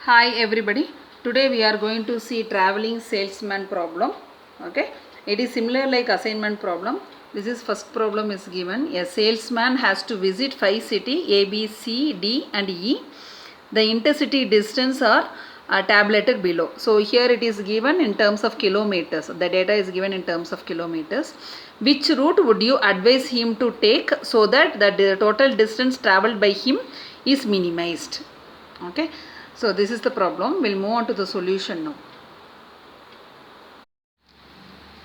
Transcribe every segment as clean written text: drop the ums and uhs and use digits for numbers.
Hi everybody. Today we are going to see traveling salesman problem. Okay. It is similar like assignment problem. This is first problem is given. A salesman has to visit 5 cities A, B, C, D and E. The intercity distance are tabulated below. So here it is given in terms of kilometers. The data is given in terms of kilometers. Which route would you advise him to take so that the total distance traveled by him is minimized? Okay. So this is the problem. We'll move on to the solution now.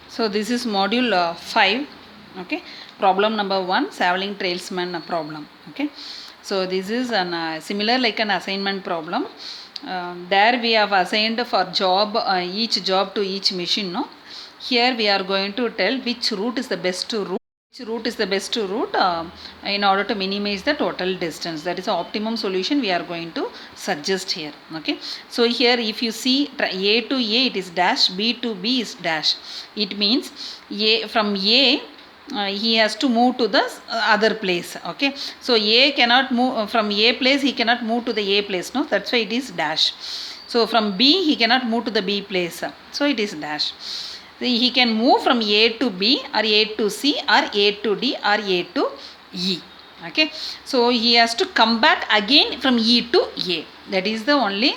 So this is module 5. Okay. Problem number 1, traveling trailsman problem. Okay. So this is an similar like an assignment problem. There we have assigned for job each job to each machine. No. Here we are going to tell which route is the best route. Which route is the best route in order to minimize the total distance. That is the optimum solution we are going to suggest here. Okay. So here if you see A to A it is dash, B to B is dash. It means from A he has to move to the other place. Okay. So A cannot move from A place, he cannot move to the A place. No, that's why it is dash. So from B he cannot move to the B place. So it is dash. He can move from A to B or A to C or A to D or A to E. Okay. So he has to come back again from E to A. That is the only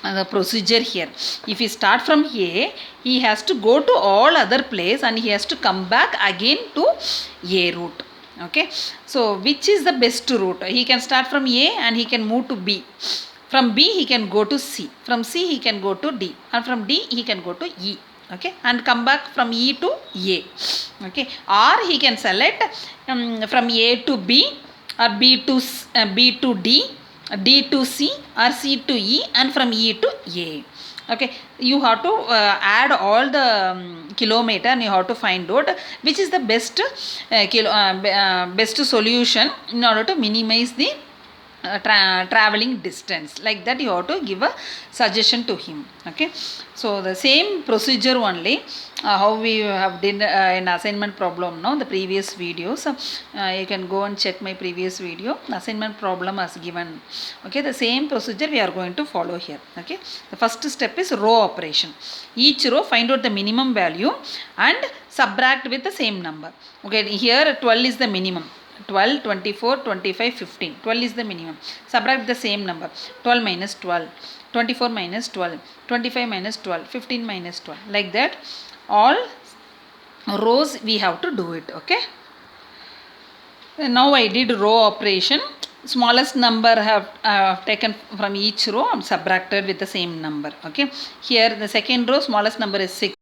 the procedure here. If he start from A, he has to go to all other place and he has to come back again to A route. Okay. So which is the best route? He can start from A and he can move to B. From B he can go to C. From C he can go to D. And from D he can go to E. Okay, and come back from E to A. Okay, or he can select from A to B or B to D, D to C or C to E and from E to A. Okay, you have to add all the kilometer and you have to find out which is the best best solution in order to minimize the traveling distance. Like that you have to give a suggestion to him. Okay, so the same procedure only how we have did in assignment problem. No, the previous videos you can go and check my previous video. Assignment problem as given. Okay, the same procedure we are going to follow here. Okay, the first step is row operation. Each row find out the minimum value and subtract with the same number. Okay, here 12 is the minimum. 12, 24, 25, 15. 12 is the minimum. Subtract the same number. 12 minus 12. 24 minus 12. 25 minus 12. 15 minus 12. Like that. All rows we have to do it. Okay. Now I did row operation. Smallest number have taken from each row and subtracted with the same number. Okay. Here the second row smallest number is 6.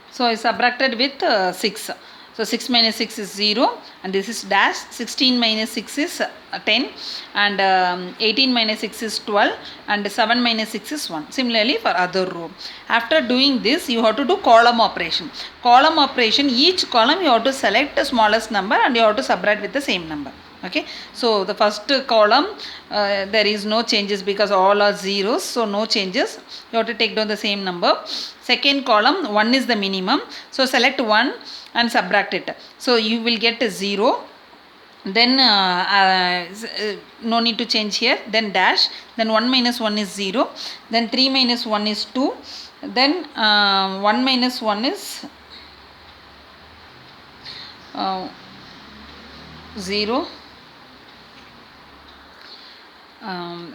So I subtracted with 6. So 6 minus 6 is 0 and this is dash. 16 minus 6 is 10 and 18 minus 6 is 12 and 7 minus 6 is 1. Similarly for other row. After doing this you have to do column operation. Column operation, each column you have to select the smallest number and you have to subtract with the same number. Okay, so the first column there is no changes because all are zeros, so no changes. You have to take down the same number. Second column 1 is the minimum, so select 1 and subtract it. So you will get a 0. Then no need to change here. Then dash. Then 1 minus 1 is 0. Then 3 minus 1 is 2. Then 1 minus 1 is 0.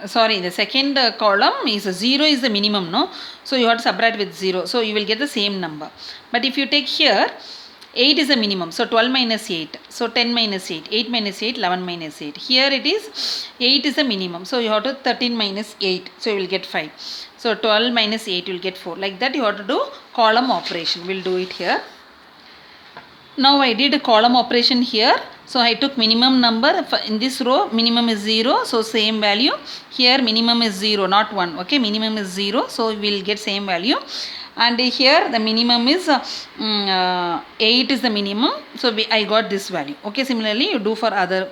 Sorry, the second column is 0 is the minimum, no? So you have to subtract with 0. So you will get the same number. But if you take here, 8 is the minimum. So 12 minus 8. So 10 minus 8. 8 minus 8, 11 minus 8. Here it is 8 is the minimum. So you have to 13 minus 8. So you will get 5. So 12 minus 8 you will get 4. Like that you have to do column operation. We will do it here. Now I did a column operation here. So I took minimum number. In this row minimum is 0. So same value. Here minimum is 0, not 1. Okay, minimum is 0. So we will get same value. And here the minimum is 8 is the minimum. So I got this value. Okay, similarly you do for other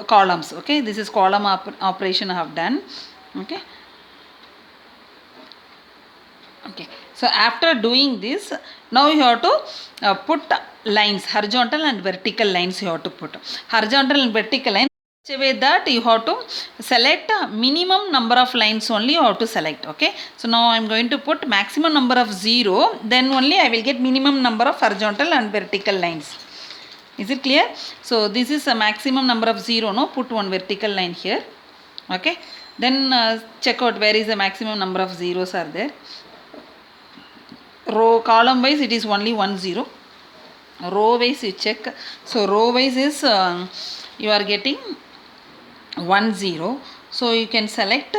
columns. Okay, this is column operation I have done. Okay. Okay. So after doing this, now you have to put lines, horizontal and vertical lines you have to put. Horizontal and vertical lines way that you have to select minimum number of lines only you have to select. Okay, so now I am going to put maximum number of 0, then only I will get minimum number of horizontal and vertical lines. Is it clear? So this is a maximum number of 0, no, put one vertical line here. Okay, then check out where is the maximum number of zeros are there. Row column wise it is only 1 0, row wise you check. So row wise is you are getting 1 0, so you can select,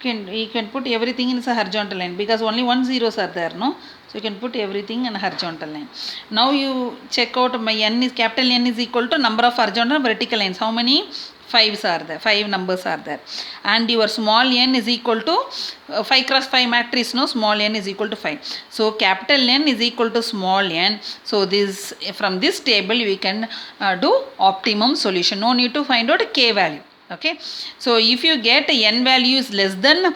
you can put everything in a horizontal line because only 1 zeros are there, no, so you can put everything in a horizontal line. Now you check out my n is capital N is equal to number of horizontal and vertical lines. How many? 5s are there, 5 numbers are there, and your small n is equal to 5 cross 5 matrix, no, small n is equal to 5, so capital N is equal to small n. So this, from this table we can do optimum solution, no need to find out k value. Okay, so if you get n value is less than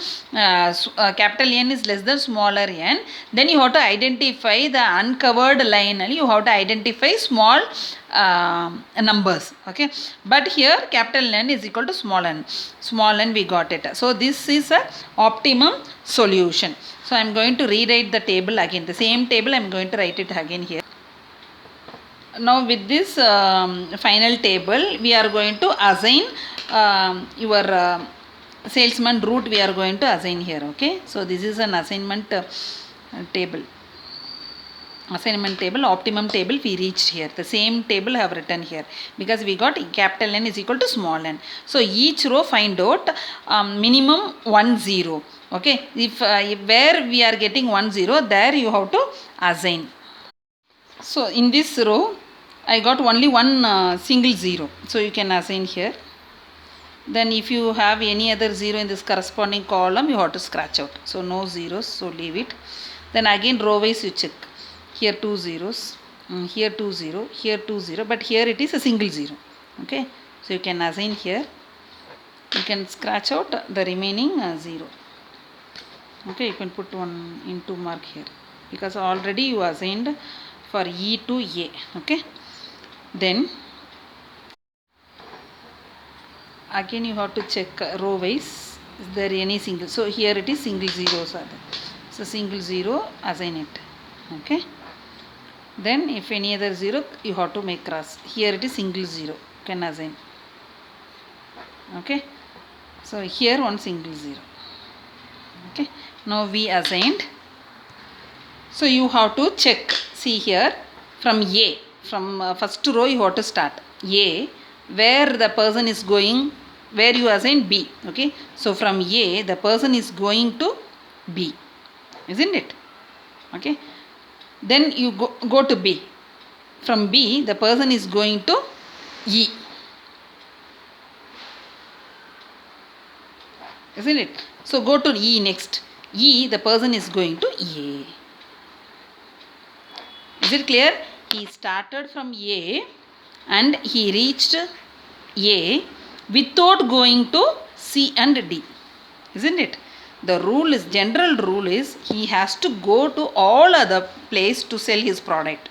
capital N is less than smaller n, then you have to identify the uncovered line and you have to identify small numbers. Okay, but here capital N is equal to small n we got it. So this is a optimum solution. So I am going to rewrite the table again, the same table I am going to write it again here. Now with this final table we are going to assign your salesman route we are going to assign here. Okay, so this is an assignment table, optimum table we reached here. The same table I have written here because we got capital N is equal to small n. So each row find out minimum 1 0. Okay, if where we are getting 1 0, there you have to assign. So in this row I got only one single 0, so you can assign here. Then if you have any other 0 in this corresponding column, you have to scratch out. So no zeros, so leave it. Then again row wise you check. Here 2 zeros, here 2 0, here 2 0, but here it is a single 0. Okay, so you can assign here. You can scratch out the remaining 0. Okay, you can put one into mark here because already you assigned for E to A. Okay, then again you have to check row wise is there any single. So here it is single zeros are there, so single 0 assign it. Okay, then if any other 0 you have to make cross. Here it is single 0, can assign. Okay, so here one single 0. Okay, now we assigned. So you have to check, see here from A, from first row you have to start A, where the person is going, where you assign B. Okay, so from A the person is going to B, isn't it? Okay, then you go to B. From B the person is going to E, isn't it? So go to E next. E the person is going to A. Is it clear? He started from A and he reached A without going to C and D, isn't it? The rule is, general rule is, he has to go to all other place to sell his product.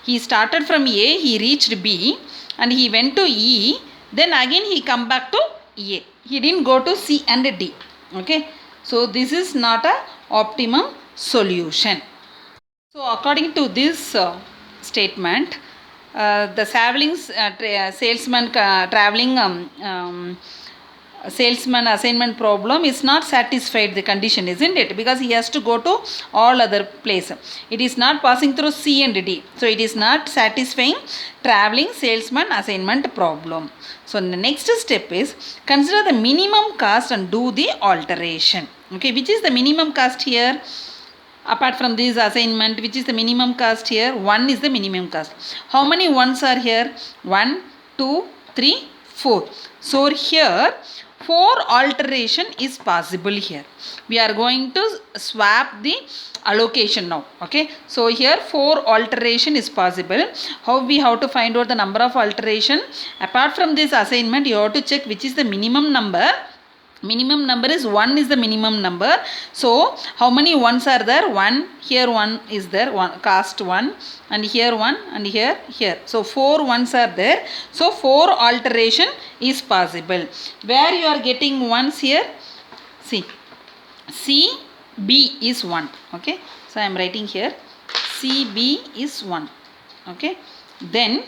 He started from A, he reached B and he went to E, then again he come back to A. He didn't go to C and D. Okay, so this is not a optimum solution. So according to this statement, the salesman assignment problem is not satisfied the condition, isn't it? Because he has to go to all other place. It is not passing through C and D. So it is not satisfying traveling salesman assignment problem. So the next step is consider the minimum cost and do the alteration. Okay, which is the minimum cost here? Apart from this assignment, which is the minimum cost here? 1 is the minimum cost. How many ones are here? 1, 2, 3, 4. So here 4 alteration is possible here. We are going to swap the allocation now. Okay, so here 4 alteration is possible. How we have to find out the number of alteration? Apart from this assignment, you have to check which is the minimum number minimum number is 1 is the minimum number. So how many ones are there? 1, here 1 is there, one cast 1, and here 1, and here. So 4 ones are there. So 4 alteration is possible. Where you are getting ones here? See, CB is 1. Okay, so I am writing here CB is 1. Okay, then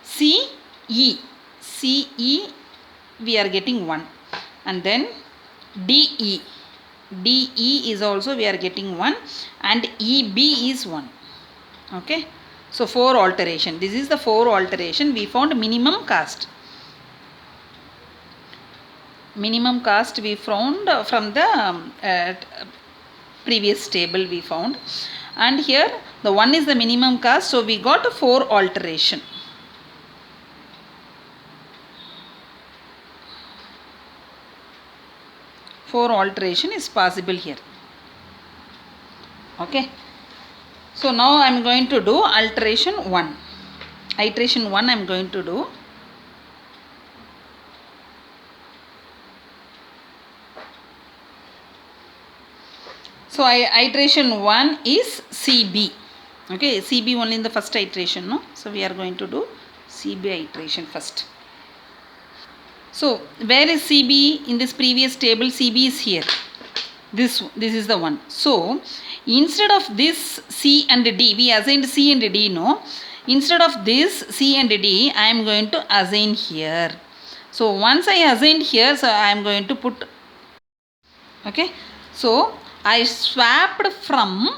CE we are getting 1, and then DE is also we are getting 1, and EB is 1. Okay, so 4 alteration. This is the 4 alteration we found. Minimum cost we found from the previous table we found, and here the 1 is the minimum cost, so we got 4 alteration. Four alteration is possible here. Okay, so now I am going to do iteration 1. Iteration 1 I am going to do. So iteration 1 is CB. Okay, CB only in the first iteration, no? So we are going to do CB iteration first. So where is CB in this previous table? CB is here. This is the one. So instead of this C and D, we assigned C and D, no? Instead of this C and D, I am going to assign here. So once I assigned here, so I am going to put. Okay, so I swapped from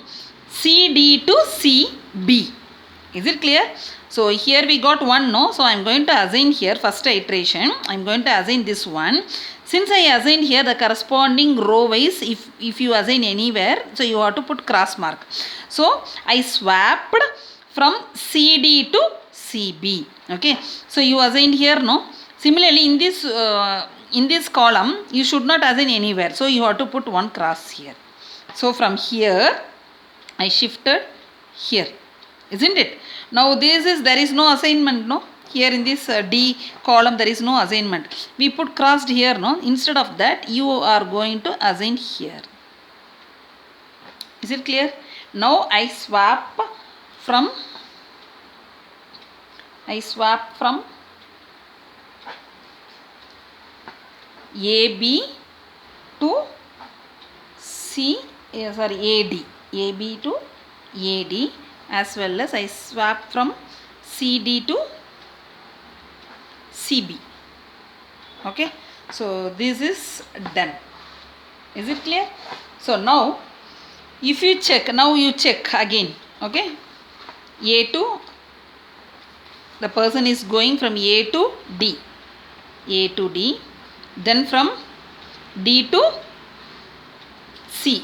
CD to CB. Is it clear? So here we got 1, no? So I am going to assign here first iteration. I am going to assign this one. Since I assigned here the corresponding row wise, if you assign anywhere, so you have to put cross mark. So I swapped from CD to CB. Okay, so you assigned here, no? Similarly in this column you should not assign anywhere, so you have to put one cross here. So from here I shifted here, isn't it? Now there is no assignment, no? Here in this D column there is no assignment. We put crossed here, no? Instead of that you are going to assign here. Is it clear? Now I swap from AB to AD to AD, as well as I swap from CD to CB. Okay, so this is done. Is it clear? So now if you check, now you check again. Okay, the person is going from A to D, then from D to C,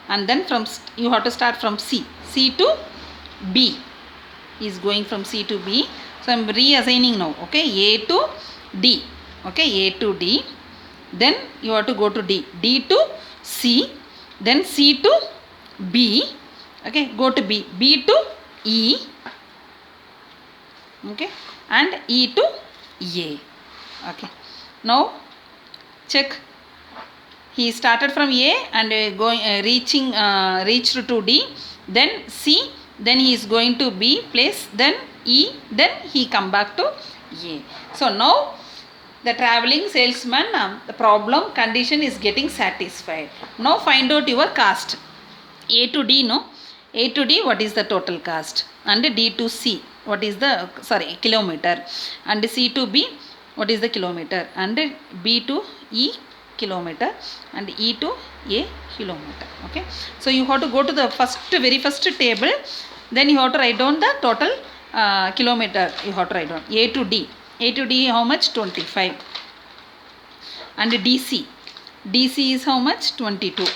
and then from you have to start from C to B. Is going from C to B. So I am reassigning now. Okay, A to D. Okay, A to D. Then you have to go to D to C, then C to B. Okay, go to B to E. Okay, and E to A. Okay, now check. He started from A and reached to D, then C, then he is going to B place, then E, then he come back to A. So now the traveling salesman the problem condition is getting satisfied. Now find out your cost. A to D, no? A to D, what is the total cost? And D to C, what is the kilometer? And C to B, what is the kilometer? And B to E, kilometer, and E to A, kilometer. Okay, so you have to go to the very first table, then you have to write down the total kilometer. You have to write down A to D how much? 25. And DC is how much? 22.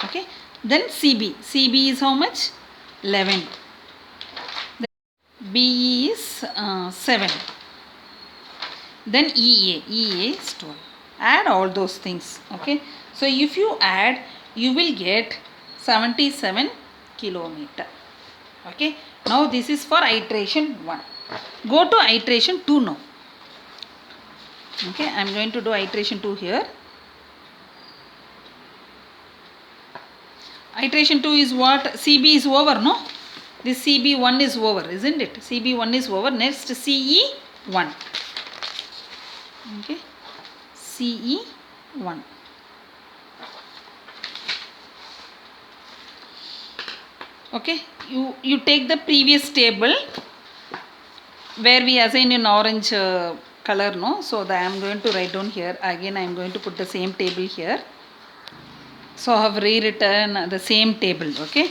Okay, then CB is how much? 11. Then BE is 7. Then EA is 12. Add all those things. Okay, so if you add, you will get 77 kilometer. Okay, now this is for iteration 1. Go to iteration 2 now. Okay, I am going to do iteration 2 here. Iteration 2 is what? CB is over, no? This CB1 is over, isn't it? CB1 is over. Next CE1. Okay, CE1. Okay, you take the previous table where we assigned in orange color, no? So I am going to write down here. Again I am going to put the same table here. So I have rewritten the same table, okay,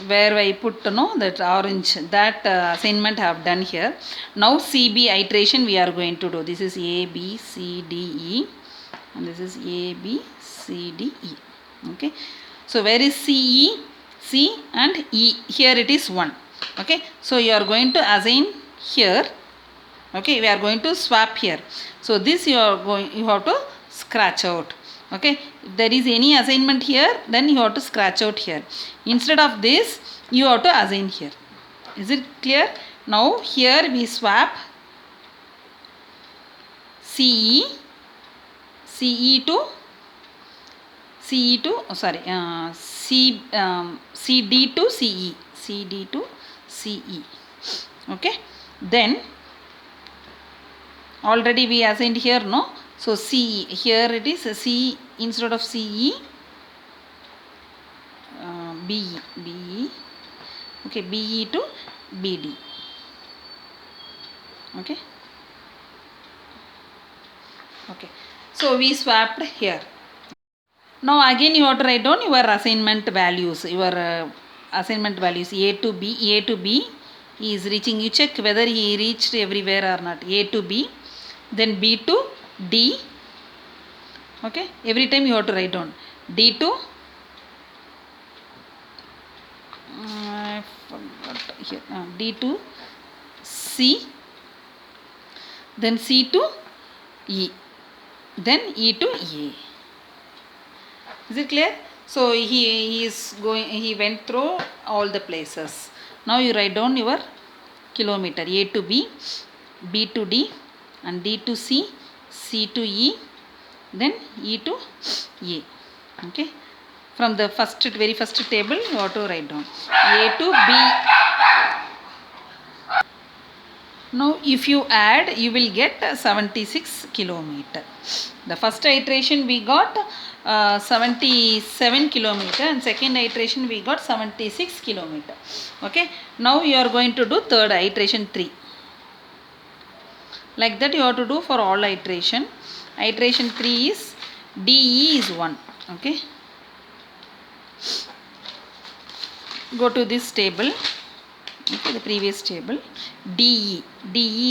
where I put that orange, that assignment I have done here. Now CB iteration we are going to do. This is A, B, C, D, E, and this is A, B, C, D, E. Okay. So where is C, E? C and E. Here it is 1. Okay. So you are going to assign here. Okay. We are going to swap here. So this you have to scratch out. Okay, if there is any assignment here, then you have to scratch out here. Instead of this, you have to assign here. Is it clear? Now here we swap CE to CD to CE, CD to CE. Okay, then already we assigned here, no? So CE, here it is C instead of CE, BE, okay, BE to BD, okay. So we swapped here. Now again you have to write down your assignment values, assignment values A to B he is reaching. You check whether he reached everywhere or not. A to B, then B to D. Okay, every time you have to write down D to I forgot here, D to C, then C to E, then E to A. Is it clear? So he went through all the places. Now you write down your kilometer. A to B, B to D, and D to C, C to E, then E to A. Okay, from the very first table you have to write down A to B. Now if you add, you will get 76 kilometer. The first iteration we got 77 kilometer, and second iteration we got 76 kilometer. Okay, now you are going to do third iteration 3. Like that you have to do for all iteration. Iteration 3 is DE is 1. Okay, go to this table. Okay, the previous table, DE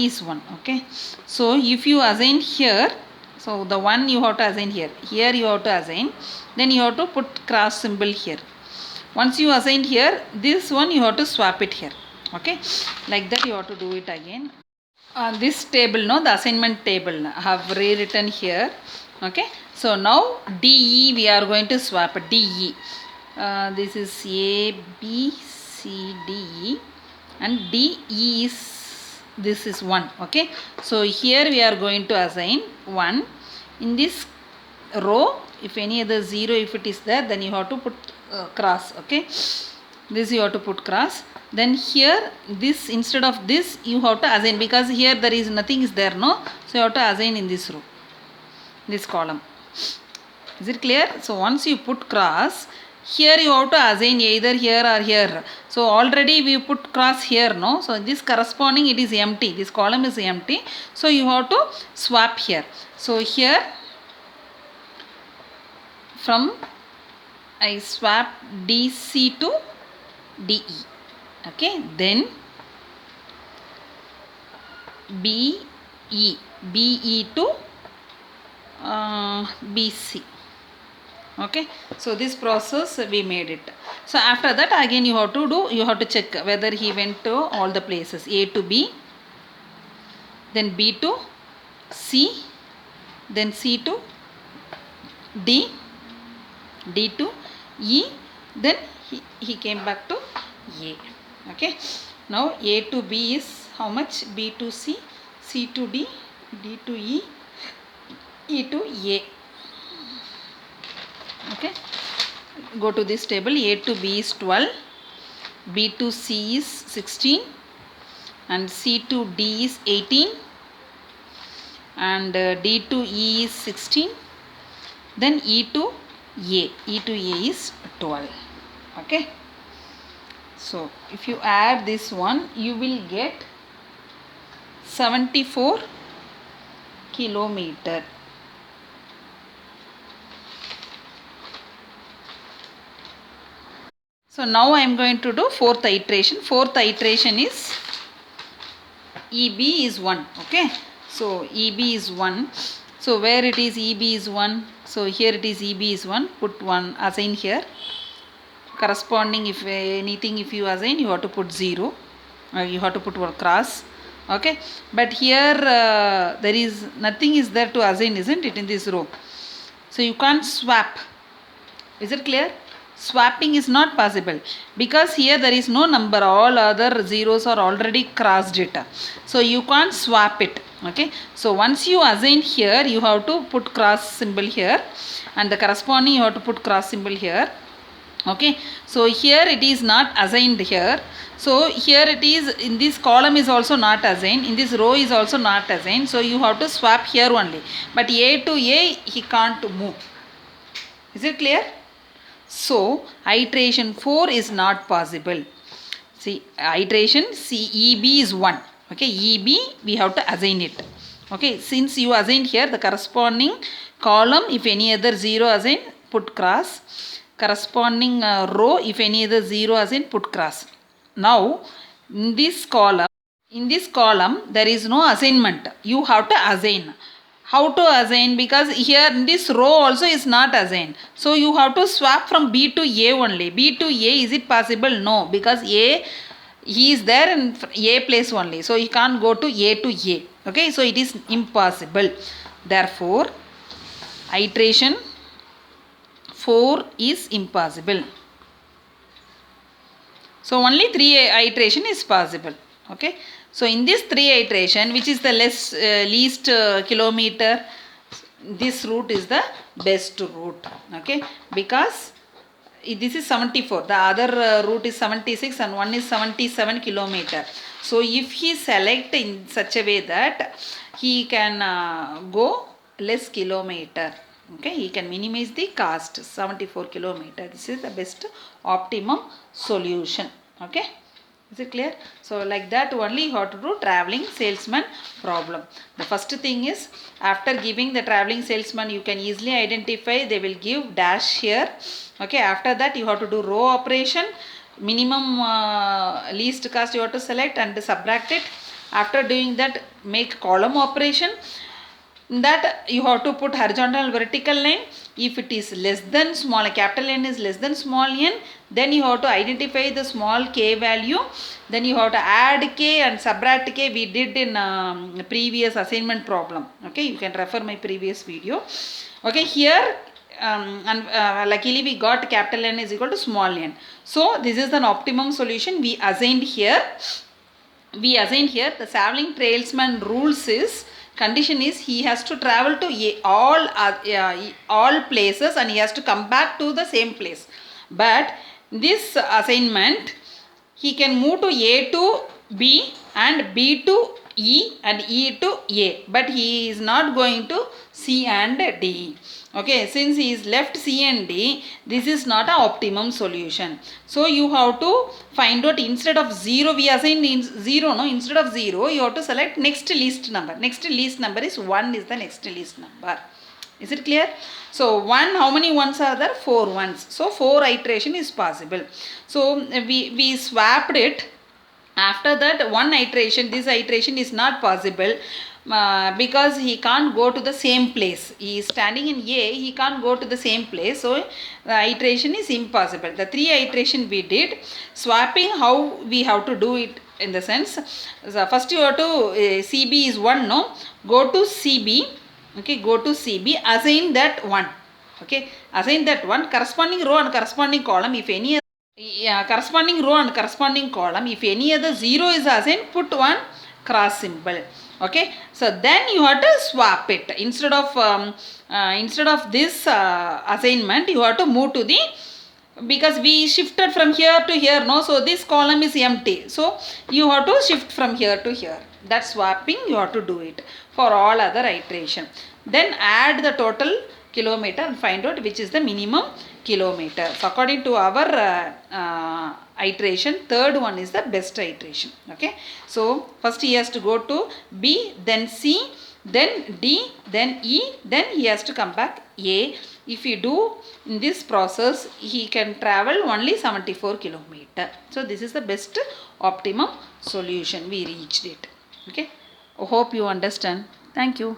is 1. Okay, so if you assign here, so the one you have to assign here you have to assign, then you have to put cross symbol here. Once you assign here, this one you have to swap it here. Okay, like that you have to do it again. This table, no, the assignment table I have rewritten here. Okay, so now DE we are going to swap DE. This is A, B, C, D, E, and D, E is 1. Okay, so here we are going to assign 1. In this row, if any other 0 if it is there, then you have to put cross. Okay, this you have to put cross. Then here this, instead of this you have to assign, because here there is nothing is there, no, so you have to assign in this row, this column. Is it clear? So once you put cross, here you have to assign either here or here. So already we put cross here, no, so this corresponding it is empty, this column is empty, so you have to swap here. So here from I swap DC to DE. Okay, then BE to BC. Okay, so this process we made it. So after that again you have to check whether he went to all the places, A to B, then B to C, then C to D, D to E, then he came back to A. Okay, now A to B is how much? B to C, C to D, D to E, E to A. Okay, go to this table. A to B is 12, B to C is 16, and C to D is 18, and D to E is 16, then E to A is 12. Okay, so if you add this one, you will get 74 kilometer. So now I am going to do fourth iteration. Fourth iteration is EB is 1. Okay, so EB is 1. So where it is EB is 1, so here it is EB is 1, put 1, assign here. Corresponding, if anything, if you assign, you have to put 0, you have to put one cross. Okay, but here there is nothing is there to assign, isn't it, in this row? So you can't swap. Is it clear? Swapping is not possible because here there is no number, all other zeros are already crossed it. So you can't swap it. Okay, so once you assign here, you have to put cross symbol here, and the corresponding you have to put cross symbol here. Okay, so here it is not assigned here. So here it is, in this column is also not assigned, in this row is also not assigned. So you have to swap here only. But A to A he can't move. Is it clear? So iteration 4 is not possible. See, iteration EB is 1. Okay, EB we have to assign it. Okay, since you assigned here the corresponding column, if any other 0 assigned, put cross. Corresponding row, if any other 0 assigned, put cross. Now in this column there is no assignment. You have to assign. How to assign? Because here in this row also is not assigned. So you have to swap from B to A only. B to A, is it possible? No, because A, he is there in A place only. So he can't go to A to A. Okay, so it is impossible. Therefore, iteration 4 is impossible. So only 3 iteration is possible. Okay, so in this 3 iteration, which is the least kilometer, this route is the best route. Okay, because this is 74, the other route is 76 and one is 77 kilometer. So if he select in such a way that he can go less kilometer, okay, he can minimize the cost, 74 kilometer. This is the best optimum solution. Okay, is it clear? So like that only you have to do traveling salesman problem. The first thing is, after giving the traveling salesman, you can easily identify, they will give dash here. Okay, after that you have to do row operation, minimum least cost you have to select and subtract it. After doing that, make column operation. That you have to put horizontal vertical line. If it is less than small, capital N is less than small n, then you have to identify the small k value. Then you have to add k and subtract k. We did in previous assignment problem. Okay, you can refer my previous video. Okay, here luckily we got capital N is equal to small n. So this is an optimum solution we assigned here. The traveling tradesman rules is, condition is he has to travel to all places and he has to come back to the same place. But this assignment, he can move to A to B and B to E and E to A, but he is not going to C and D. Okay, since he is left C and D, this is not an optimum solution. So you have to find out, instead of 0, we assign 0, no? Instead of 0, you have to select next least number. Next least number is 1 is the next least number. Is it clear? So 1, how many ones are there? 4 ones. So 4 iteration is possible. So we swapped it. After that, one iteration, this iteration is not possible. Because he can't go to the same place. He is standing in A, he can't go to the same place. So the iteration is impossible. The 3 iteration we did. Swapping, how we have to do it, in the sense, so first you have to, CB is 1, no? Go to CB. Okay, go to CB, assign that 1. Okay, assign that 1, corresponding row and corresponding column, if any corresponding row and corresponding column, if any other 0 is assigned, put 1, cross symbol. Okay, so then you have to swap it. Instead of this assignment, you have to move to the, because we shifted from here to here, no, so this column is empty, so you have to shift from here to here. That swapping you have to do it for all other iteration. Then add the total kilometer and find out which is the minimum kilometer. So according to our iteration, third one is the best iteration. Okay, so first he has to go to B, then C, then D, then E, then he has to come back A. If you do in this process, he can travel only 74 kilometer. So this is the best optimum solution. We reached it. Okay, hope you understand. Thank you.